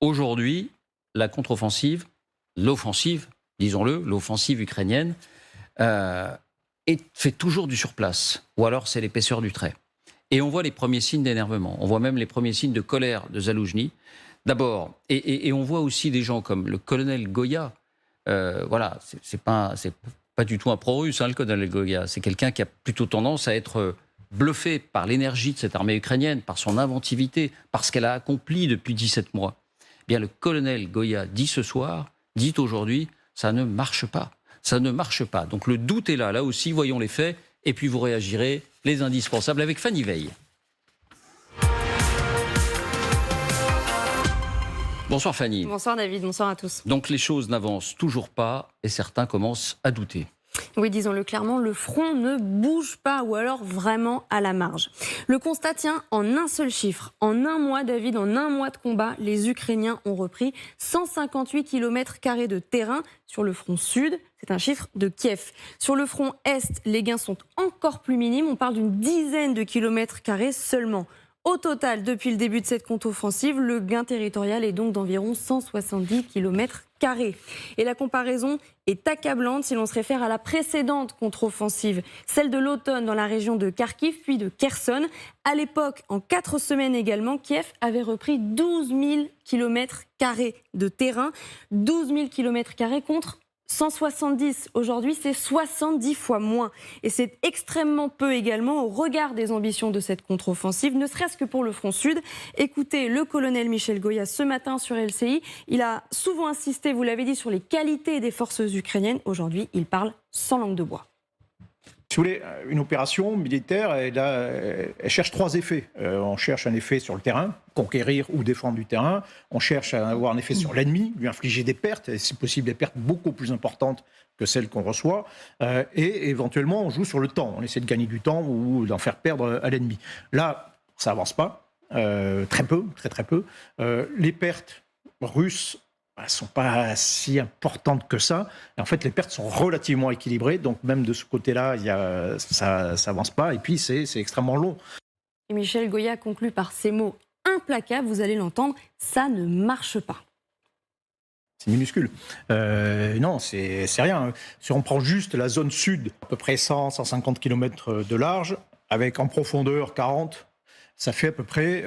Aujourd'hui, la contre-offensive, l'offensive, disons-le, l'offensive ukrainienne, euh, fait toujours du surplace. Ou alors c'est l'épaisseur du trait. Et on voit les premiers signes d'énervement. On voit même les premiers signes de colère de Zaloujny. D'abord, et on voit aussi des gens comme le colonel Goya. Voilà, c'est pas du tout un pro-russe, hein, le colonel Goya. C'est quelqu'un qui a plutôt tendance à être bluffé par l'énergie de cette armée ukrainienne, par son inventivité, par ce qu'elle a accompli depuis 17 mois. Eh bien, le colonel Goya dit ce soir, dit aujourd'hui, ça ne marche pas. Ça ne marche pas. Donc le doute est là. Là aussi, voyons les faits. Et puis vous réagirez, les indispensables, avec Fanny Veil. Bonsoir Fanny. Bonsoir David, bonsoir à tous. Donc les choses n'avancent toujours pas et certains commencent à douter. Oui, disons-le clairement, le front ne bouge pas ou alors vraiment à la marge. Le constat tient en un seul chiffre. En un mois, David, en un mois de combat, les Ukrainiens ont repris 158 km² de terrain sur le front sud. C'est un chiffre de Kiev. Sur le front est, les gains sont encore plus minimes. On parle d'une dizaine de km² seulement. Au total, depuis le début de cette contre-offensive, le gain territorial est donc d'environ 170 km². Et la comparaison est accablante si l'on se réfère à la précédente contre-offensive, celle de l'automne dans la région de Kharkiv, puis de Kherson. À l'époque, en 4 semaines également, Kiev avait repris 12 000 km² de terrain, 12 000 km² contre 170. Aujourd'hui, c'est 70 fois moins. Et c'est extrêmement peu également au regard des ambitions de cette contre-offensive, ne serait-ce que pour le front sud. Écoutez le colonel Michel Goya ce matin sur LCI. Il a souvent insisté, vous l'avez dit, sur les qualités des forces ukrainiennes. Aujourd'hui, il parle sans langue de bois. Si vous voulez, une opération militaire, elle cherche 3 effets. On cherche un effet sur le terrain, conquérir ou défendre du terrain. On cherche à avoir un effet sur l'ennemi, lui infliger des pertes, et si possible des pertes beaucoup plus importantes que celles qu'on reçoit. Et éventuellement, on joue sur le temps. On essaie de gagner du temps ou d'en faire perdre à l'ennemi. Là, ça avance pas. Très peu, très peu. Les pertes russes ne sont pas si importantes que ça. Et en fait, les pertes sont relativement équilibrées. Donc, même de ce côté-là, ça n'avance pas. Et puis, c'est extrêmement long. Et Michel Goya conclut par ces mots implacables. Vous allez l'entendre, ça ne marche pas. C'est minuscule. Non, c'est rien. Si on prend juste la zone sud, à peu près 100-150 km de large, avec en profondeur 40, ça fait à peu près,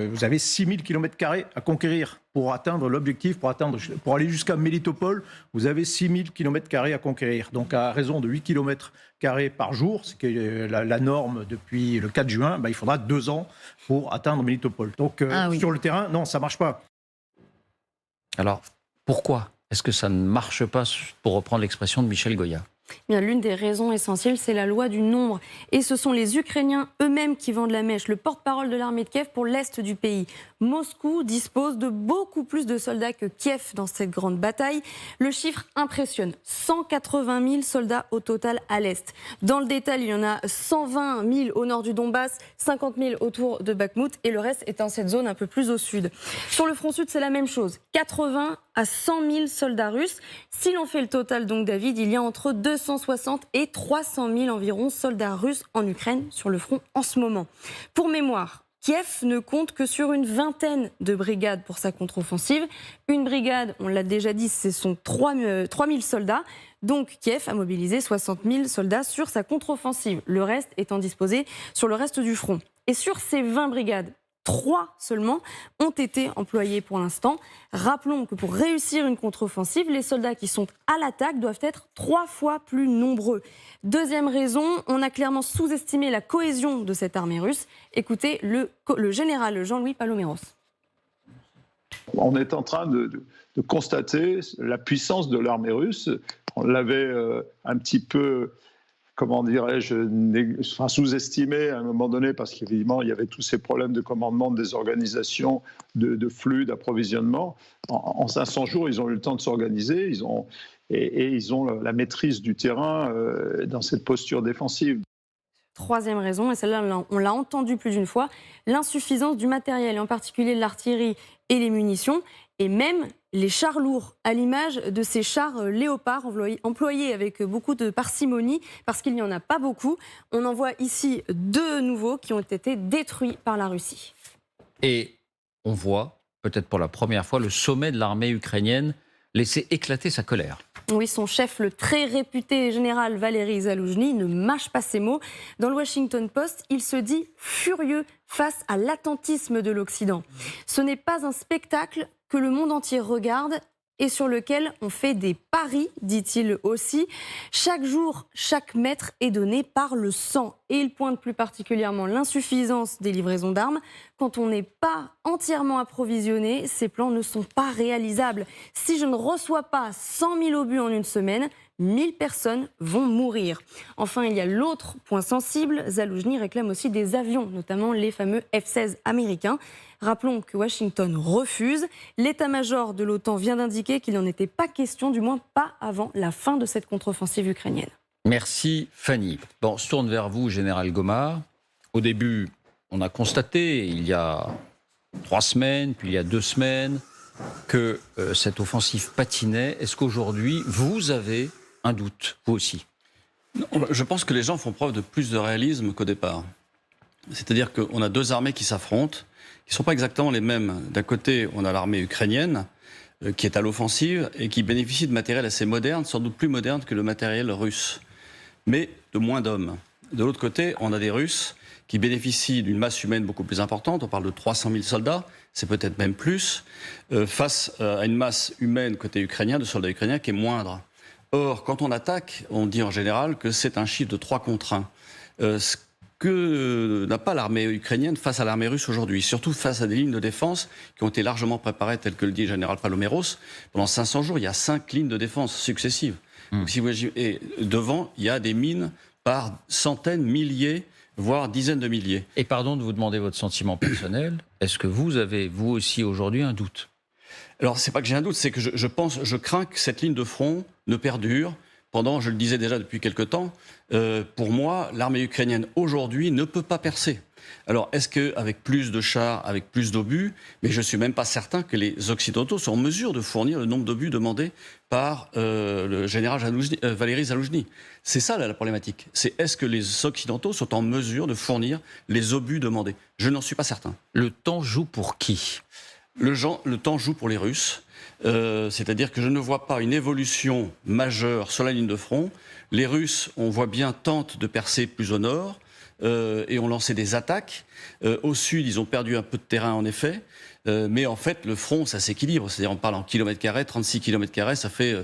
vous avez 6000 km² à conquérir pour atteindre l'objectif, pour aller jusqu'à Melitopol, vous avez 6000 km² à conquérir. Donc à raison de 8 km² par jour, c'est que la norme depuis le 4 juin, il faudra 2 ans pour atteindre Melitopol. Donc oui. Sur le terrain, non, ça ne marche pas. Alors, pourquoi est-ce que ça ne marche pas, pour reprendre l'expression de Michel Goya ? Bien, l'une des raisons essentielles, c'est la loi du nombre. Et ce sont les Ukrainiens eux-mêmes qui vendent la mèche. Le porte-parole de l'armée de Kiev pour l'Est du pays. Moscou dispose de beaucoup plus de soldats que Kiev dans cette grande bataille. Le chiffre impressionne. 180 000 soldats au total à l'Est. Dans le détail, il y en a 120 000 au nord du Donbass, 50 000 autour de Bakhmout et le reste est dans cette zone un peu plus au sud. Sur le front sud, c'est la même chose. 80 à 100 000 soldats russes. Si l'on fait le total, donc David, il y a entre 260 et 300 000 environ soldats russes en Ukraine sur le front en ce moment. Pour mémoire, Kiev ne compte que sur une vingtaine de brigades pour sa contre-offensive. Une brigade, on l'a déjà dit, ce sont 3 000 soldats. Donc Kiev a mobilisé 60 000 soldats sur sa contre-offensive. Le reste étant disposé sur le reste du front. Et sur ces 20 brigades, 3 seulement ont été employés pour l'instant. Rappelons que pour réussir une contre-offensive, les soldats qui sont à l'attaque doivent être 3 fois plus nombreux. Deuxième raison, on a clairement sous-estimé la cohésion de cette armée russe. Écoutez le général Jean-Louis Paloméros. On est en train de constater la puissance de l'armée russe. On l'avait un petit peu, comment dirais-je, sous-estimé à un moment donné parce qu'évidemment, il y avait tous ces problèmes de commandement, de désorganisation, de flux, d'approvisionnement. En 500 jours, ils ont eu le temps de s'organiser ils ont la maîtrise du terrain dans cette posture défensive. Troisième raison, et celle-là on l'a entendu plus d'une fois, l'insuffisance du matériel, et en particulier de l'artillerie et les munitions, et même les chars lourds, à l'image de ces chars léopards employés avec beaucoup de parcimonie, parce qu'il n'y en a pas beaucoup. On en voit ici 2 nouveaux qui ont été détruits par la Russie. Et on voit peut-être pour la première fois, le sommet de l'armée ukrainienne laisser éclater sa colère. Oui, son chef, le très réputé général Valéry Zaloujny, ne mâche pas ses mots. Dans le Washington Post, il se dit furieux face à l'attentisme de l'Occident. Ce n'est pas un spectacle que le monde entier regarde et sur lequel on fait des paris, dit-il aussi. Chaque jour, chaque mètre est donné par le sang. Et il pointe plus particulièrement l'insuffisance des livraisons d'armes. Quand on n'est pas entièrement approvisionné, ces plans ne sont pas réalisables. Si je ne reçois pas 100 000 obus en une semaine, 1000 personnes vont mourir. Enfin, il y a l'autre point sensible. Zaloujny réclame aussi des avions, notamment les fameux F-16 américains. Rappelons que Washington refuse. L'état-major de l'OTAN vient d'indiquer qu'il n'en était pas question, du moins pas avant la fin de cette contre-offensive ukrainienne. Merci Fanny. Bon, on se tourne vers vous, Général Gomard. Au début, on a constaté, il y a 3 semaines, puis il y a 2 semaines, que cette offensive patinait. Est-ce qu'aujourd'hui, vous avez un doute, vous aussi? Non, je pense que les gens font preuve de plus de réalisme qu'au départ. C'est-à-dire qu'on a 2 armées qui s'affrontent, qui ne sont pas exactement les mêmes. D'un côté, on a l'armée ukrainienne, qui est à l'offensive et qui bénéficie de matériel assez moderne, sans doute plus moderne que le matériel russe, mais de moins d'hommes. De l'autre côté, on a des Russes qui bénéficient d'une masse humaine beaucoup plus importante. On parle de 300 000 soldats, c'est peut-être même plus, face à une masse humaine côté ukrainien, de soldats ukrainiens, qui est moindre. Or, quand on attaque, on dit en général que c'est un chiffre de 3 contre 1. Ce que n'a pas l'armée ukrainienne face à l'armée russe aujourd'hui, surtout face à des lignes de défense qui ont été largement préparées, telles que le dit le général Paloméros. Pendant 500 jours, il y a 5 lignes de défense successives. Donc, et devant, il y a des mines par centaines, milliers, voire dizaines de milliers. Et pardon de vous demander votre sentiment personnel, est-ce que vous avez, vous aussi, aujourd'hui, un doute? Alors, c'est pas que j'ai un doute, c'est que je crains que cette ligne de front ne perdure pendant, je le disais déjà depuis quelque temps, pour moi, l'armée ukrainienne aujourd'hui ne peut pas percer. Alors, est-ce qu'avec plus de chars, avec plus d'obus, mais je ne suis même pas certain que les Occidentaux sont en mesure de fournir le nombre d'obus demandés par le général Valéry Zaloujny. C'est ça la problématique. C'est est-ce que les Occidentaux sont en mesure de fournir les obus demandés? Je n'en suis pas certain. Le temps joue pour qui? Le temps joue pour les Russes. C'est-à-dire que je ne vois pas une évolution majeure sur la ligne de front. Les Russes, on voit bien, tentent de percer plus au nord et ont lancé des attaques. Au sud, ils ont perdu un peu de terrain, en effet. Mais en fait, le front, ça s'équilibre. C'est-à-dire, on parle en kilomètres carrés, 36 kilomètres carrés, ça fait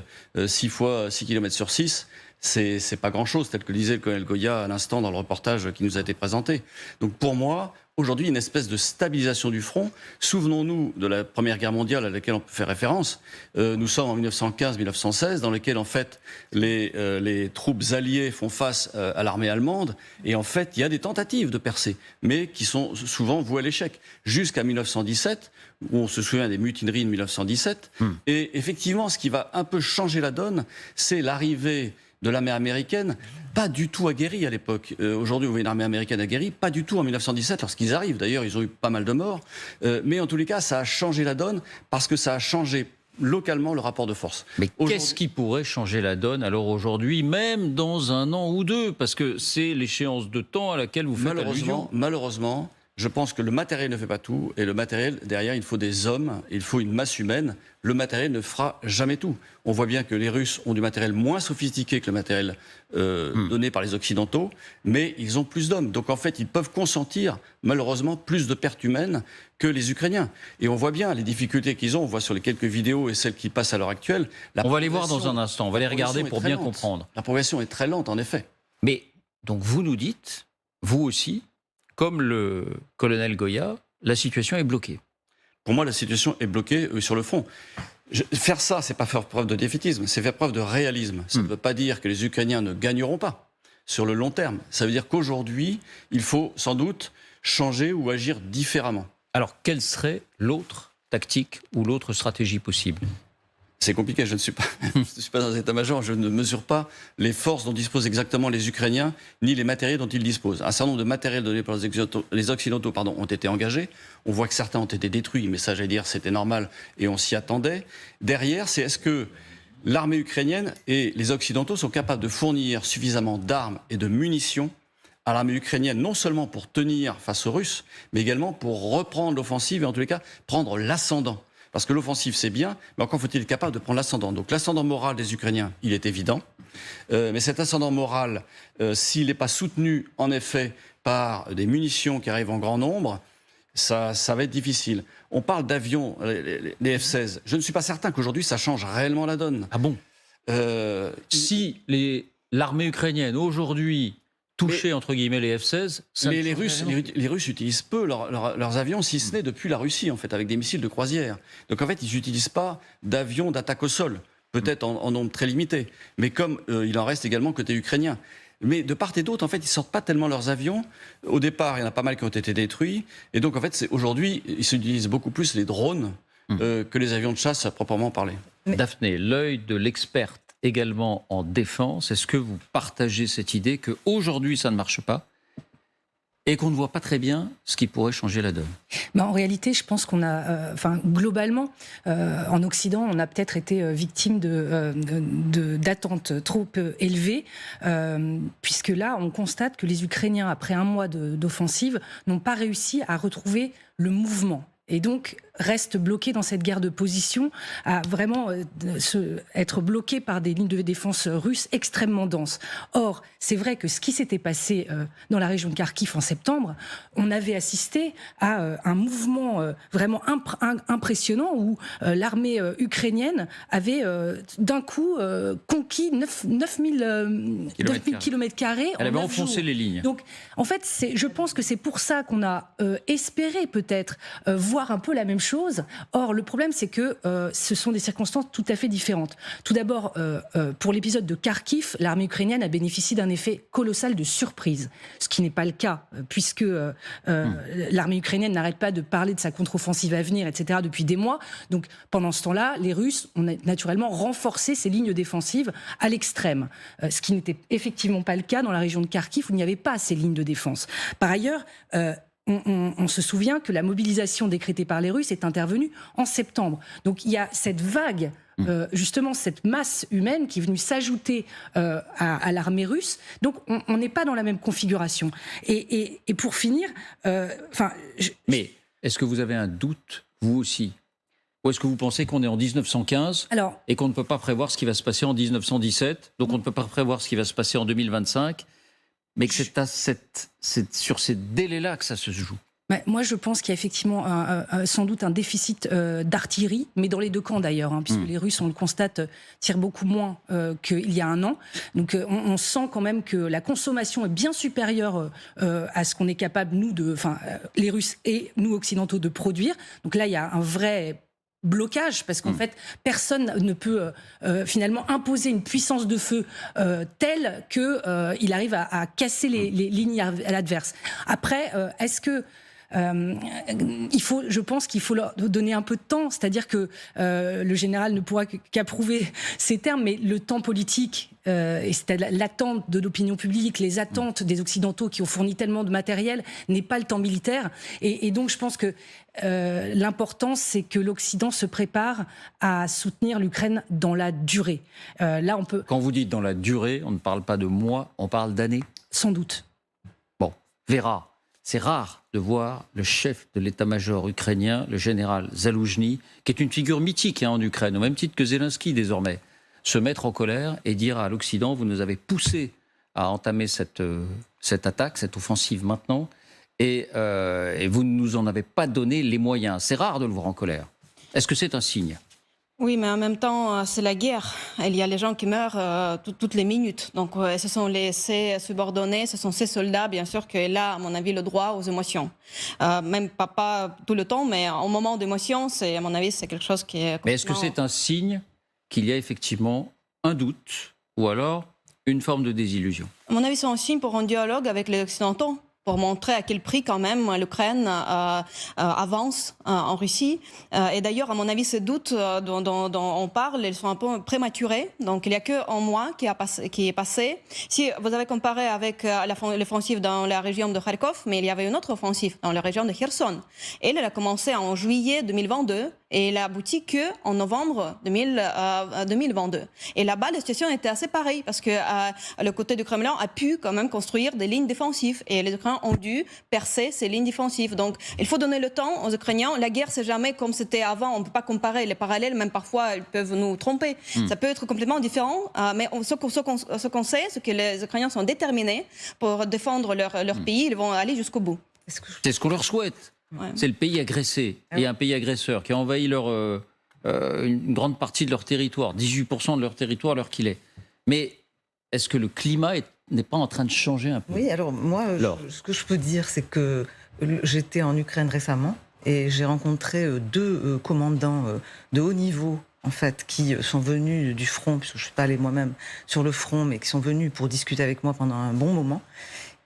6 fois 6 kilomètres sur 6. C'est pas grand-chose, tel que le disait le colonel Goya à l'instant dans le reportage qui nous a été présenté. Donc pour moi, aujourd'hui, une espèce de stabilisation du front. Souvenons-nous de la Première Guerre mondiale à laquelle on peut faire référence. Nous sommes en 1915-1916, dans lequel en fait les troupes alliées font face à l'armée allemande. Et en fait, il y a des tentatives de percer, mais qui sont souvent vouées à l'échec. Jusqu'à 1917, où on se souvient des mutineries de 1917. Et effectivement, ce qui va un peu changer la donne, c'est l'arrivée de l'armée américaine, pas du tout aguerrie à l'époque. Aujourd'hui, vous voyez une armée américaine aguerrie, pas du tout en 1917, lorsqu'ils arrivent. D'ailleurs, ils ont eu pas mal de morts. Mais en tous les cas, ça a changé la donne, parce que ça a changé localement le rapport de force. Mais qu'est-ce qui pourrait changer la donne alors aujourd'hui, même dans 1 an ou 2? Parce que c'est l'échéance de temps à laquelle vous faites allusion. Malheureusement, je pense que le matériel ne fait pas tout. Et le matériel, derrière, il faut des hommes, il faut une masse humaine. Le matériel ne fera jamais tout. On voit bien que les Russes ont du matériel moins sophistiqué que le matériel donné par les Occidentaux, mais ils ont plus d'hommes. Donc en fait, ils peuvent consentir, malheureusement, plus de pertes humaines que les Ukrainiens. Et on voit bien les difficultés qu'ils ont. On voit sur les quelques vidéos et celles qui passent à l'heure actuelle. On va les voir dans un instant. On va les regarder pour bien comprendre. La progression est très lente, en effet. Mais donc vous nous dites, vous aussi, comme le colonel Goya, la situation est bloquée. Pour moi, la situation est bloquée sur le front. Faire ça, c'est pas faire preuve de défaitisme, c'est faire preuve de réalisme. Ça ne veut pas dire que les Ukrainiens ne gagneront pas sur le long terme. Ça veut dire qu'aujourd'hui, il faut sans doute changer ou agir différemment. Alors, quelle serait l'autre tactique ou l'autre stratégie possible? C'est compliqué, je ne suis pas dans un état-major, je ne mesure pas les forces dont disposent exactement les Ukrainiens, ni les matériels dont ils disposent. Un certain nombre de matériels donnés par les Occidentaux ont été engagés. On voit que certains ont été détruits, mais ça, j'allais dire, c'était normal et on s'y attendait. Derrière, c'est est-ce que l'armée ukrainienne et les Occidentaux sont capables de fournir suffisamment d'armes et de munitions à l'armée ukrainienne, non seulement pour tenir face aux Russes, mais également pour reprendre l'offensive et en tous les cas prendre l'ascendant. Parce que l'offensive, c'est bien, mais encore faut-il être capable de prendre l'ascendant. Donc l'ascendant moral des Ukrainiens, il est évident. Mais cet ascendant moral, s'il n'est pas soutenu, en effet, par des munitions qui arrivent en grand nombre, ça va être difficile. On parle d'avions, les F-16. Je ne suis pas certain qu'aujourd'hui, ça change réellement la donne. Ah bon Si l'armée ukrainienne, aujourd'hui, touchait, entre guillemets, les F-16, les Russes utilisent peu leurs avions, si ce n'est depuis la Russie, en fait, avec des missiles de croisière. Donc, en fait, ils n'utilisent pas d'avions d'attaque au sol, peut-être en nombre très limité. Mais comme il en reste également côté ukrainien. Mais de part et d'autre, en fait, ils ne sortent pas tellement leurs avions. Au départ, il y en a pas mal qui ont été détruits. Et donc, en fait, aujourd'hui, ils utilisent beaucoup plus les drones que les avions de chasse à proprement parler. Daphné, l'œil de l'experte également en défense, est-ce que vous partagez cette idée qu'aujourd'hui, ça ne marche pas et qu'on ne voit pas très bien ce qui pourrait changer la donne? En réalité, je pense qu'on a, globalement, en Occident, on a peut-être été victime d'attentes trop élevées, puisque là, on constate que les Ukrainiens, après un mois d'offensive, n'ont pas réussi à retrouver le mouvement. Et donc, restent bloqués dans cette guerre de position, à vraiment être bloqués par des lignes de défense russes extrêmement denses. Or, c'est vrai que ce qui s'était passé dans la région de Kharkiv en septembre, on avait assisté à un mouvement vraiment impressionnant où l'armée ukrainienne avait d'un coup conquis 9000 km². Elle avait enfoncé les lignes. Donc, en fait, je pense que c'est pour ça qu'on a espéré peut-être voir un peu la même chose. Or, le problème, c'est que ce sont des circonstances tout à fait différentes. Tout d'abord, pour l'épisode de Kharkiv, l'armée ukrainienne a bénéficié d'un effet colossal de surprise, ce qui n'est pas le cas, puisque l'armée ukrainienne n'arrête pas de parler de sa contre-offensive à venir, etc., depuis des mois. Donc, pendant ce temps-là, les Russes ont naturellement renforcé ces lignes défensives à l'extrême, ce qui n'était effectivement pas le cas dans la région de Kharkiv, où il n'y avait pas ces lignes de défense. Par ailleurs, on se souvient que la mobilisation décrétée par les Russes est intervenue en septembre. Donc il y a cette vague, justement cette masse humaine qui est venue s'ajouter à l'armée russe. Donc on n'est pas dans la même configuration. Et pour finir... Mais est-ce que vous avez un doute, vous aussi ? Ou est-ce que vous pensez qu'on est en 1915 et qu'on ne peut pas prévoir ce qui va se passer en 1917, donc on ne peut pas prévoir ce qui va se passer en 2025 ? Mais que c'est sur ces délais-là que ça se joue. Moi, je pense qu'il y a effectivement sans doute un déficit d'artillerie, mais dans les deux camps d'ailleurs, puisque les Russes, on le constate, tirent beaucoup moins qu'il y a un an. Donc on sent quand même que la consommation est bien supérieure à ce qu'on est capable, les Russes et nous occidentaux, de produire. Donc là, il y a un vrai blocage, parce qu'en fait, personne ne peut finalement imposer une puissance de feu telle qu'il arrive à casser les lignes à l'adverse. Après, est-ce que je pense qu'il faut leur donner un peu de temps, c'est-à-dire que le général ne pourra qu'approuver ces termes, mais le temps politique, et c'est l'attente de l'opinion publique, les attentes des Occidentaux qui ont fourni tellement de matériel, n'est pas le temps militaire. Et donc je pense que l'important, c'est que l'Occident se prépare à soutenir l'Ukraine dans la durée. Là, on peut... Quand vous dites dans la durée, on ne parle pas de mois, on parle d'années ? Sans doute. Bon, Vera, c'est rare de voir le chef de l'état-major ukrainien, le général Zaloujny, qui est une figure mythique en Ukraine, au même titre que Zelensky désormais, se mettre en colère et dire à l'Occident, vous nous avez poussé à entamer cette attaque, cette offensive maintenant, et vous ne nous en avez pas donné les moyens. C'est rare de le voir en colère. Est-ce que c'est un signe ? Oui, mais en même temps, c'est la guerre. Il y a les gens qui meurent toutes les minutes. Donc, ce sont ces subordonnés, ce sont ces soldats, bien sûr, qui ont, à mon avis, le droit aux émotions. Même pas tout le temps, mais au moment d'émotion, à mon avis, c'est quelque chose qui est... Mais est-ce que c'est un signe qu'il y a effectivement un doute ou alors une forme de désillusion ? À mon avis, c'est un signe pour un dialogue avec les Occidentaux. pour montrer à quel prix quand même l'Ukraine avance en Russie. Et d'ailleurs, à mon avis, ces doutes dont on parle, ils sont un peu prématurés. Donc il n'y a qu'un mois qui est passé. Si vous avez comparé avec l'offensive dans la région de Kharkov, mais il y avait une autre offensive dans la région de Kherson. Elle a commencé en juillet 2022 et elle a abouti qu'en novembre 2022. Et là-bas, la situation était assez pareille parce que le côté du Kremlin a pu quand même construire des lignes défensives et les Ukrainiens ont dû percer ces lignes défensives. Donc, il faut donner le temps aux Ukrainiens. La guerre, c'est jamais comme c'était avant. On ne peut pas comparer les parallèles, même parfois, ils peuvent nous tromper. Ça peut être complètement différent, mais ce qu'on sait, c'est que les Ukrainiens sont déterminés pour défendre leur pays. Ils vont aller jusqu'au bout. C'est ce qu'on leur souhaite. Ouais. C'est le pays agressé et un pays agresseur qui a envahi une grande partie de leur territoire, 18% de leur territoire à l'heure qu'il est. Mais est-ce que le climat n'est pas en train de changer un peu? Oui, alors moi, ce que je peux dire, c'est que j'étais en Ukraine récemment et j'ai rencontré 2 commandants de haut niveau, en fait, qui sont venus du front, puisque je ne suis pas allée moi-même sur le front, mais qui sont venus pour discuter avec moi pendant un bon moment.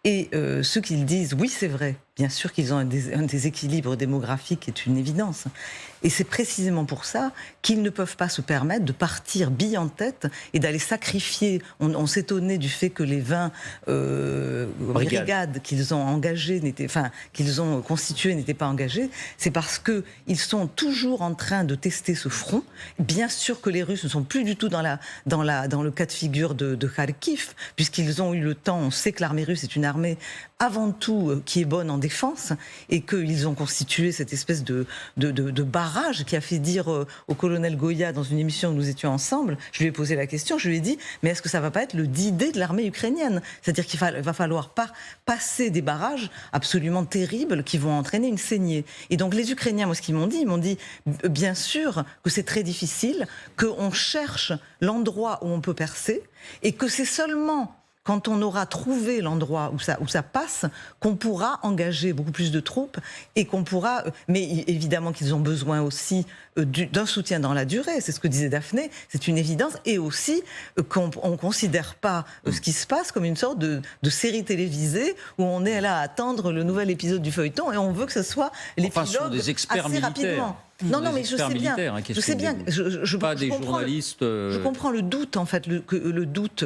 Et ceux qui disent, oui, c'est vrai, bien sûr qu'ils ont un déséquilibre démographique qui est une évidence. Et c'est précisément pour ça qu'ils ne peuvent pas se permettre de partir bille en tête et d'aller sacrifier. On s'étonnait du fait que les 20 brigades qu'ils ont engagées, qu'ils ont constituées n'étaient pas engagées. C'est parce qu'ils sont toujours en train de tester ce front. Bien sûr que les Russes ne sont plus du tout dans le cas de figure de Kharkiv, puisqu'ils ont eu le temps. On sait que l'armée russe est une armée avant tout qui est bonne en défense et qu'ils ont constitué cette espèce de barrage qui a fait dire au colonel Goya dans une émission où nous étions ensemble, je lui ai posé la question, je lui ai dit mais est-ce que ça va pas être le D-Day de l'armée ukrainienne? C'est-à-dire qu'il va falloir passer des barrages absolument terribles qui vont entraîner une saignée. Et donc les Ukrainiens, moi ce qu'ils m'ont dit bien sûr que c'est très difficile, qu'on cherche l'endroit où on peut percer et que c'est seulement quand on aura trouvé l'endroit où ça passe, qu'on pourra engager beaucoup plus de troupes et qu'on pourra... Mais évidemment qu'ils ont besoin aussi d'un soutien dans la durée, c'est ce que disait Daphné, c'est une évidence, et aussi qu'on ne considère pas ce qui se passe comme une sorte de série télévisée où on est là à attendre le nouvel épisode du feuilleton et on veut que ce soit l'épilogue ce sont des experts assez militaires. rapidement. Non, mais je sais bien. Je sais bien. Des journalistes. Je comprends le doute, en fait, le doute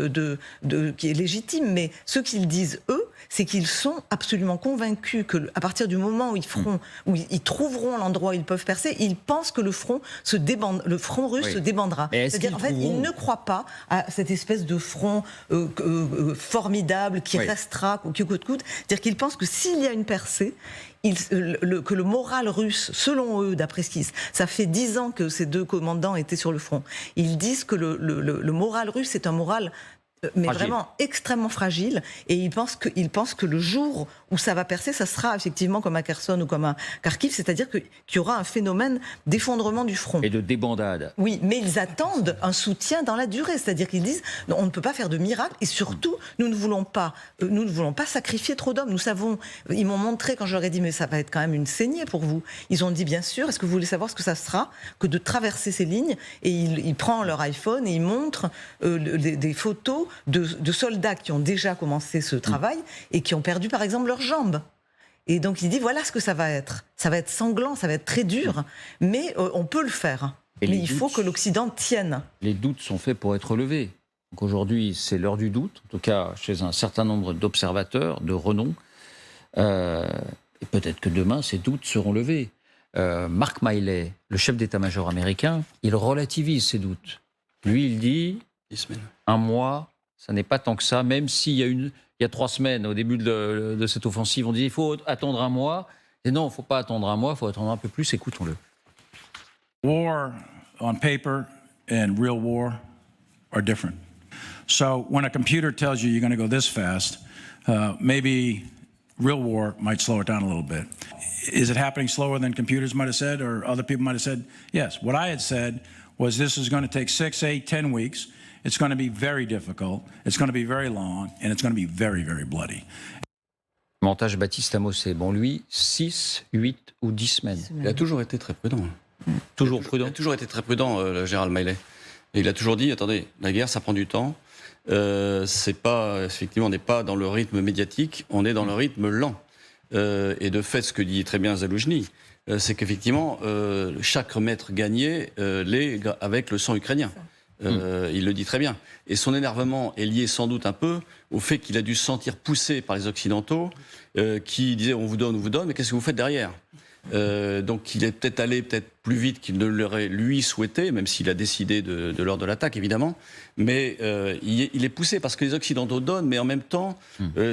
qui est légitime, mais ce qu'ils disent, eux, c'est qu'ils sont absolument convaincus qu'à partir du moment où ils trouveront l'endroit où ils peuvent percer, ils pensent que le front russe se débandera. C'est-à-dire, en fait, ils ne croient pas à cette espèce de front formidable qui restera, qui coûte. C'est-à-dire qu'ils pensent que s'il y a une percée, que le moral russe, selon eux, d'après ce qu'ils... Ça fait 10 ans que ces 2 commandants étaient sur le front. Ils disent que le moral russe est un moral... mais fragile. Vraiment extrêmement fragile, et ils pensent que le jour où ça va percer, ça sera effectivement comme à Kherson ou comme à Kharkiv, c'est-à-dire qu'il y aura un phénomène d'effondrement du front. Et de débandade. Oui, mais ils attendent un soutien dans la durée, c'est-à-dire qu'ils disent on ne peut pas faire de miracle, et surtout nous ne voulons pas sacrifier trop d'hommes. Nous savons, ils m'ont montré quand je leur ai dit mais ça va être quand même une saignée pour vous. Ils ont dit bien sûr, est-ce que vous voulez savoir ce que ça sera que de traverser ces lignes? Et ils prennent leur iPhone et ils montrent des photos de soldats qui ont déjà commencé ce travail et qui ont perdu par exemple leurs jambes. Et donc il dit voilà ce que ça va être. Ça va être sanglant, ça va être très dur, mais on peut le faire. Mais il faut que l'Occident tienne. Les doutes sont faits pour être levés. Donc aujourd'hui, c'est l'heure du doute, en tout cas chez un certain nombre d'observateurs de renom. Et peut-être que demain, ces doutes seront levés. Mark Milley, le chef d'état-major américain, il relativise ces doutes. Lui, il dit 10 semaines. Un mois, ça n'est pas tant que ça, même s'il y a 3 semaines au début de cette offensive, on dit il faut attendre un mois. Et non, il ne faut pas attendre un mois, il faut attendre un peu plus, écoutons-le. War on paper and real war are different. So when a computer tells you you're going to go this fast, maybe real war might slow it down a little bit. Is it happening slower than computers might have said or other people might have said? Yes. What I had said was this is going to take 6, 8, 10 weeks. It's going to be very difficult. It's going to be very long. And it's going to be very, very bloody. Montage Baptiste Amossé. Bon, lui, 6, 8 ou 10 semaines. Il a toujours été très prudent. Toujours prudent. Il a toujours été très prudent, le général Milley. Et il a toujours dit, attendez, la guerre, ça prend du temps. C'est pas, effectivement, on n'est pas dans le rythme médiatique, on est dans le rythme lent. et de fait, ce que dit très bien Zaloujny, c'est qu'effectivement, chaque remède gagné l'est avec le sang ukrainien. Il le dit très bien. Et son énervement est lié sans doute un peu au fait qu'il a dû se sentir poussé par les Occidentaux qui disaient on vous donne, mais qu'est-ce que vous faites derrière ? Donc il est peut-être allé plus vite qu'il ne l'aurait lui souhaité, même s'il a décidé de l'heure de l'attaque évidemment. Mais il est poussé parce que les Occidentaux donnent, mais en même temps,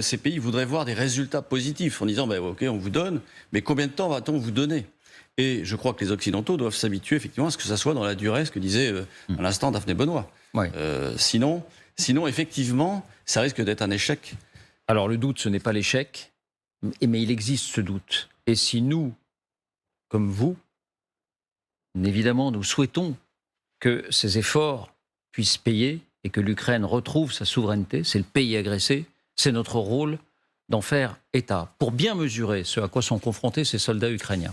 ces pays voudraient voir des résultats positifs en disant ok, on vous donne, mais combien de temps va-t-on vous donner ? Et je crois que les Occidentaux doivent s'habituer effectivement à ce que ça soit dans la durée, ce que disait à l'instant Daphné Benoît. Ouais. Sinon, effectivement, ça risque d'être un échec. Alors le doute, ce n'est pas l'échec, mais il existe ce doute. Et si nous, comme vous, évidemment, nous souhaitons que ces efforts puissent payer et que l'Ukraine retrouve sa souveraineté, c'est le pays agressé, c'est notre rôle d'en faire état, pour bien mesurer ce à quoi sont confrontés ces soldats ukrainiens.